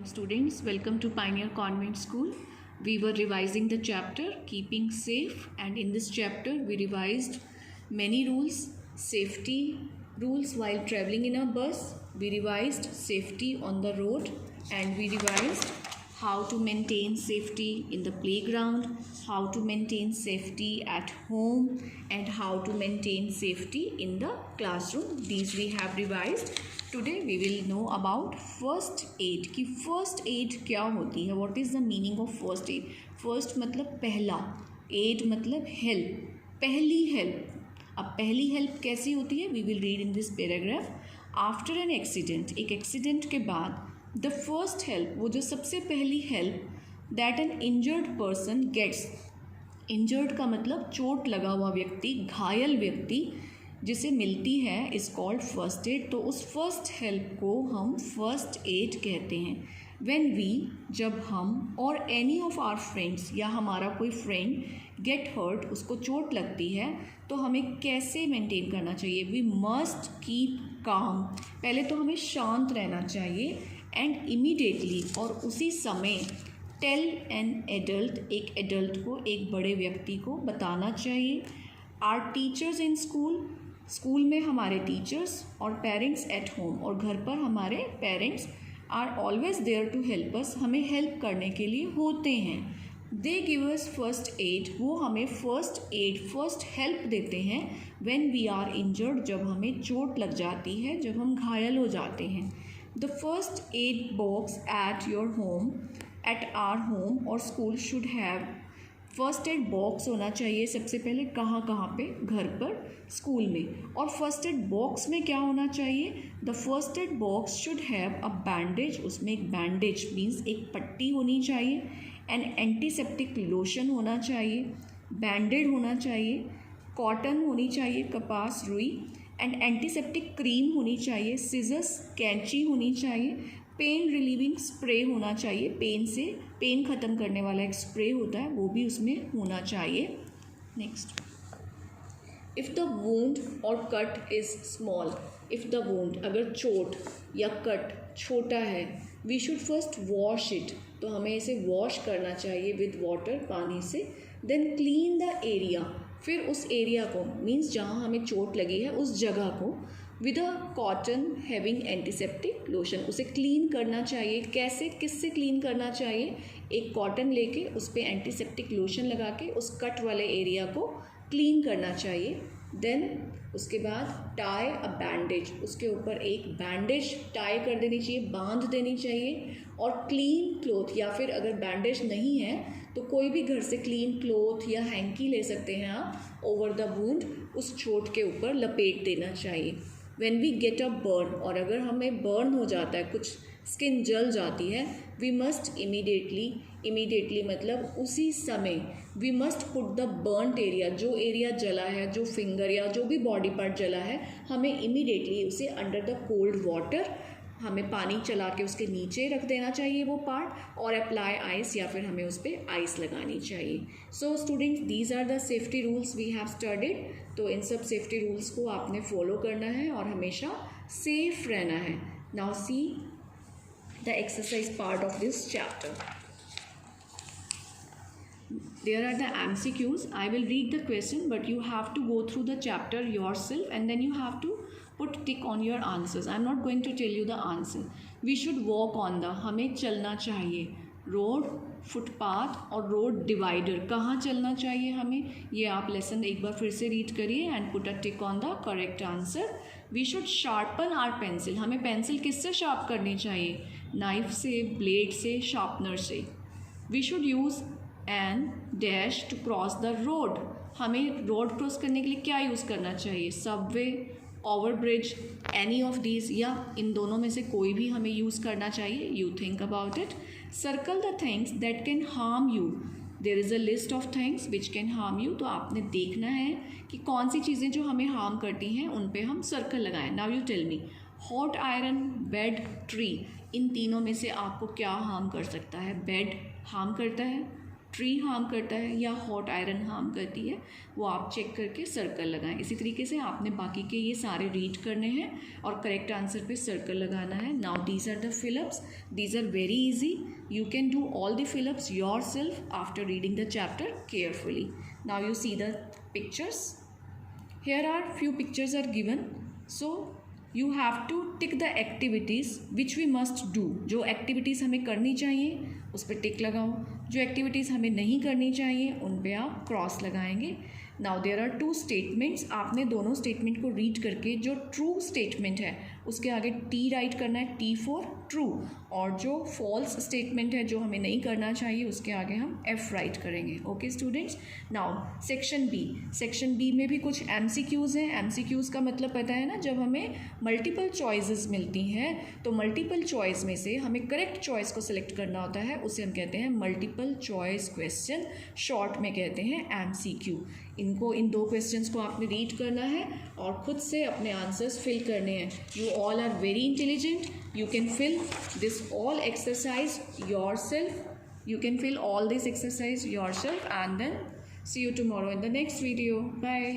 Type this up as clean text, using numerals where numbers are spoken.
students, welcome to Pioneer Convent School. We were revising the chapter Keeping Safe, and in this chapter we revised many rules, safety rules while traveling in a bus. We revised safety on the road, and we revised how to maintain safety in the playground, how to maintain safety at home, and how to maintain safety in the classroom. These we have revised. Today we will know about first aid कि first aid क्या होती है. What is the meaning of first aid? First मतलब पहला, aid मतलब help, पहली help. अब पहली help कैसी होती है? We will read in this paragraph. After an accident, एक accident के बाद the first help, वो जो सबसे पहली help that an injured person gets. Injured का मतलब चोट लगा हुआ व्यक्ति, घायल व्यक्ति जिसे मिलती है इज़ कॉल्ड फर्स्ट एड. तो उस फर्स्ट हेल्प को हम फर्स्ट एड कहते हैं. व्हेन वी, जब हम, और एनी ऑफ आवर फ्रेंड्स, या हमारा कोई फ्रेंड गेट हर्ट, उसको चोट लगती है, तो हमें कैसे मेंटेन करना चाहिए? We must keep calm. पहले तो हमें शांत रहना चाहिए. एंड इमीडिएटली, और उसी समय, टेल एन एडल्ट, एक एडल्ट को, एक बड़े व्यक्ति को बताना चाहिए. Are teachers in school, school में हमारे टीचर्स, और पेरेंट्स एट होम, और घर पर हमारे parents are always there to help us, हमें हेल्प करने के लिए होते हैं. They give us first aid, वो हमें फर्स्ट एड, फर्स्ट हेल्प देते हैं. व्हेन वी आर इंजर्ड, जब हमें चोट लग जाती है, जब हम घायल हो जाते हैं. The first aid box at your home, at our home और school should have, first aid box होना चाहिए सबसे पहले. कहाँ कहाँ पे? घर पर, स्कूल में. और फर्स्ट एड बॉक्स में क्या होना चाहिए? The first aid box should have a bandage, उसमें एक बैंडेज मीन्स एक पट्टी होनी चाहिए. एंड एंटीसेप्टिक लोशन होना चाहिए, बैंडेड होना चाहिए, कॉटन होनी चाहिए, कपास, रुई. एंड एंटीसेप्टिक क्रीम होनी चाहिए, सिजर्स, कैंची होनी चाहिए. पेन रिलीविंग स्प्रे होना चाहिए, पेन ख़त्म करने वाला एक स्प्रे होता है, वो भी उसमें होना चाहिए. Next, if the wound or cut is small, if the wound, अगर चोट या कट छोटा है, we should first wash it, तो हमें इसे वॉश करना चाहिए विद वाटर, पानी से. देन क्लीन द एरिया, फिर उस एरिया को, मीन्स जहाँ हमें चोट लगी है उस जगह को, with a cotton having antiseptic lotion, उसे क्लीन करना चाहिए. कैसे, किससे क्लीन करना चाहिए? एक कॉटन लेके उस पर एंटीसेप्टिक लोशन लगा के उस कट वाले एरिया को क्लीन करना चाहिए. देन उसके बाद टाई अ बैंडेज, उसके ऊपर एक बैंडेज टाई कर देनी चाहिए, बांध देनी चाहिए. और क्लीन क्लोथ, या फिर अगर बैंडेज नहीं है तो कोई भी घर से क्लीन क्लोथ या हैंकी ले सकते हैं आप, ओवर द वुंड, उस चोट के ऊपर लपेट देना चाहिए. When we get a burn, और अगर हमें बर्न हो जाता है, कुछ स्किन जल जाती है, वी मस्ट इमीडिएटली मतलब उसी समय, we must put the burned area, जो एरिया जला है, जो फिंगर या जो भी बॉडी पार्ट जला है, हमें इमीडिएटली उसे अंडर द कोल्ड वाटर, हमें पानी चला के उसके नीचे रख देना चाहिए वो पार्ट, और अप्लाई आइस, या फिर हमें उस पर आइस लगानी चाहिए. So students, these are the safety rules we have studied. तो इन सब सेफ्टी रूल्स को आपने फॉलो करना है और हमेशा सेफ रहना है. Now see the exercise part of this chapter. There are the MCQs. I will read the question, but you have to go through the chapter yourself, and then you have to put tick on your answers. I am not going to tell you the answer. We should walk on the, हमें चलना चाहिए. Road, footpath और road divider, कहाँ चलना चाहिए हमें? ये आप लेसन एक बार फिर से रीड करिए and put a tick on the correct answer. We should sharpen our pencil, हमें पेंसिल किससे शार्प करनी चाहिए? नाइफ से, ब्लेड से, शार्पनर से. We should use an dash to cross the road, हमें रोड क्रॉस करने के लिए क्या यूज़ करना चाहिए? Subway, over bridge, any of these, या इन दोनों में से कोई भी हमें यूज़ करना चाहिए. You think about it. Circle the things that can harm you, there is a list of things which can harm you. तो आपने देखना है कि कौन सी चीज़ें जो हमें हार्म करती हैं उन पे हम सर्कल लगाएं. Now you tell me, hot iron, bed, tree, इन तीनों में से आपको क्या हार्म कर सकता है? बेड हार्म करता है, ट्री हार्म करता है या हॉट आयरन हार्म करती है, वो आप चेक करके सर्कल लगाएं। इसी तरीके से आपने बाकी के ये सारे रीड करने हैं और करेक्ट आंसर पे सर्कल लगाना है। Now these are the fill ups, these are very easy, you can do all the fill-ups yourself after reading the chapter carefully. Now you see the pictures. Here are few pictures are given, so you have to tick the activities which we must do. जो activities हमें करनी चाहिए उस पर टिक लगाओ, जो activities हमें नहीं करनी चाहिए उन पे आप क्रॉस लगाएंगे। नाउ देयर आर 2 स्टेटमेंट्स, आपने दोनों स्टेटमेंट को रीड करके जो ट्रू स्टेटमेंट है उसके आगे टी राइट करना है, टी फॉर ट्रू, और जो फॉल्स स्टेटमेंट है जो हमें नहीं करना चाहिए उसके आगे हम एफ राइट करेंगे। Okay students, now section B, section B में भी कुछ MCQs हैं। MCQs का मतलब पता है ना, जब हमें मल्टीपल चॉइसेस मिलती हैं तो मल्टीपल चॉइस में से हमें करेक्ट चॉइस को सिलेक्ट करना होता है, उसे हम कहते हैं मल्टीपल चॉइस क्वेश्चन, शॉर्ट में कहते हैं MCQ। इन 2 क्वेश्चंस को आपने रीड करना है और खुद से अपने आंसर्स फिल करने हैं। You all are very intelligent, you can fill this all exercise yourself, you can fill all this exercise yourself, and then see you tomorrow in the next video. Bye.